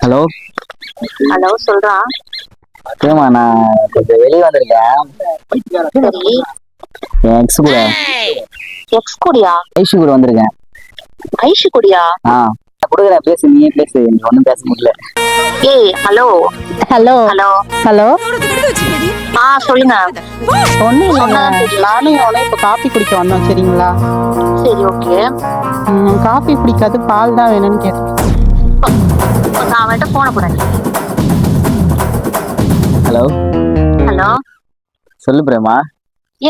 Hello. Hello, சொல்றா. ஏமா நான் கொஞ்சம் வெளியே வந்திருக்கேன். சரி. என் எக்ஸ் கூட. எக்ஸ் கூடயா? ஐஷு கூட வந்திருக்கேன். ஐஷு கூடயா? கொடுக்குறேன், பேசு, நீயே பேசு, நீ ஒன்றும் பேச முடியல. ஏய், ஹலோ ஹலோ ஹலோ ஹலோ. சொல்லுங்க. ஒன்றும் இல்லைங்க, நானும் அவனே இப்போ காஃபி குடிக்க வந்தோம். சரிங்களா? சரி, ஓகே. காஃபி பிடிக்காது, பால் தான் வேணும்னு கேட்டேன். நான் அவன்கிட்ட போன போறேன். ஹலோ. ஹலோ, சொல்லு பிரேமா.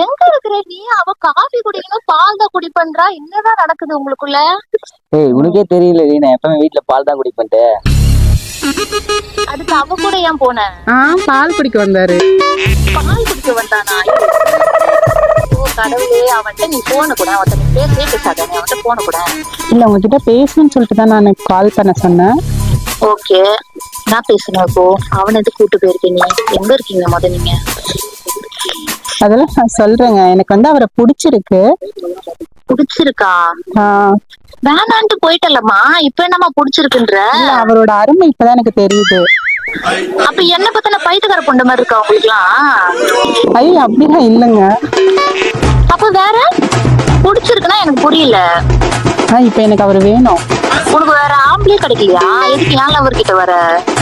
எங்க இருக்கிற நீ? அவ காஃபி குடிக்கணும், பால் தான் குடிப்பன்றா. என்னதான் நடக்குது உங்களுக்குள்ள? ஏய், உனக்கே தெரியல, நான் எப்பவுமே வீட்டுல பால் தான் குடிப்பேன்ட்டு. அதுக்கு அவ கூட ஏன் போன? பால் குடிக்க வந்தாரு. பால் குடிக்க வந்தானா? ஓ கடவுளே, அவன்கிட்ட நீ போன கூட. அவன்கிட்ட நீ பேசவே பேசாத, நீ அவன்கிட்ட போன கூட. இல்லை, உங்ககிட்ட பேசணும்னு சொல்லிட்டு தான் நான் கால் பண்ண சொன்னேன். ஓகே, நான் பேசுனேன். இப்போ அவனை எது கூட்டு போயிருக்கீங்க? எங்க இருக்கீங்க முத நீங்க? அதெல்லாம் நான் சொல்றேங்க. எனக்கு வந்து அவரை பிடிச்சிருக்கு. பிடிச்சிருக்கா? வேணான்ட்டு போயிட்டலம்மா, இப்ப என்னம்மா பிடிச்சிருக்குன்ற? அவரோட அருமை இப்பதான் எனக்கு தெரியுது. அப்ப என்ன பத்தின பைத்தியக்கார பொண்ட மாதிரி இருக்கா உங்களுக்குலாம்? ஐயோ, அப்படிலாம் இல்லைங்க. அப்ப வேற பிடிச்சிருக்குன்னா எனக்கு புரியல. இப்ப எனக்கு அவர் வேணும். உனக்கு வேற ஆம்பளே கிடைக்கலையா? எதுக்கு ஏன் லவர் கிட்ட வர?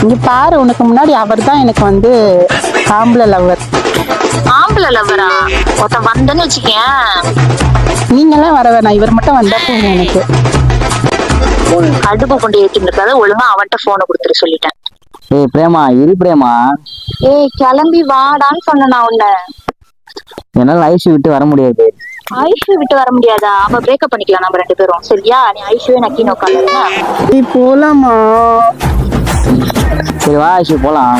இங்க பாரு, உனக்கு முன்னாடி அவர் தான் எனக்கு வந்து ஆம்பளை லவர். ஆம்பளை லவரா? ஒருத்தன் வந்தேன்னு வச்சுக்கேன். நீங்கெல்லாம் வர வேணாம், இவர் மட்டும் வந்தா போதும் எனக்கு. அடுப்பு கொண்டு ஏற்றிட்டு இருக்காத, ஒழுங்கா அவன்கிட்ட போனை கொடுத்துரு சொல்லிட்டேன். ஏய் பிரேமா, இரு பிரேமா. ஏய், கிளம்பி வாடான்னு சொன்ன நான் உன்ன. என்னால ஐஷு விட்டு வர முடியாது. ஐஷு விட்டு வர முடியாதா? அப்ப பிரேக்கப் பண்ணிக்கலாம் நம்ம ரெண்டு பேரும், சரியா? நீ ஐஷுவே நக்கி உட்காந்துருங்க. நீ போலாமா? சரி வா ஐஷு, போலாம்.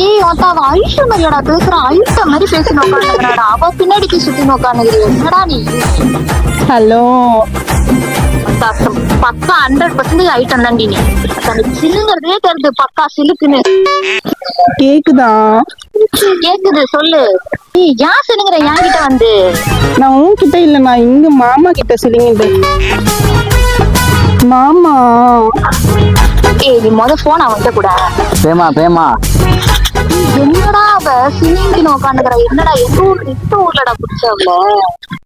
ஏய், அவ ஐஷு மாதிரியாடா பேசுறான்? ஐட்ட மாதிரி பேசி உட்காந்துக்கிறாடா. அவ பின்னாடிக்கு சுத்தி உட்காந்துக்கிறீ. என்னடா நீ? ஹலோ. பக்கா 100% ஐட்டம் தாண்டி நீ. சிலுங்கிறதே தெரியுது, பக்கா சிலுக்குன்னு. கேக்குதா? கேக்குது, சொல்லு. ஏய், ஏன் சிலுங்குற என்கிட்ட வந்து? நான் உன்கிட்ட இல்ல, நான் இங்க மாமா கிட்ட சொல்லிங்க. மாமா. ஏய், நீ முத போன் அவன்கிட்ட கூட. பிரேமா பிரேமா. என்னடா அவ சிலுங்கின்னு உட்காந்துக்கிற? என்னடா எந்த ஊர்லடா பிடிச்சவள?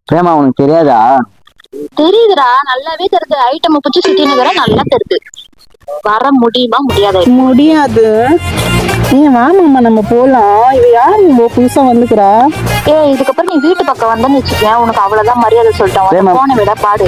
பிரேமா, உனக்கு தெரியாதா? தெரியுதுடா, நல்லாவே தெரியுது. ஐட்டம் பிடிச்சி சுத்தினுக்கிற, நல்லா தெரியுது. வர முடியுமா? முடியாது. ஏன் வா மாமா, நம்ம போலாம். இவ யாரு இவ புதுசா வந்துக்கிறா? ஏய், இதுக்கப்புறம் நீ வீட்டு பக்கம் வந்தேன்னு வச்சுக்கேன், உனக்கு அவ்வளவுதான் மரியாதை சொல்லிட்டேன். போன விட பாடு.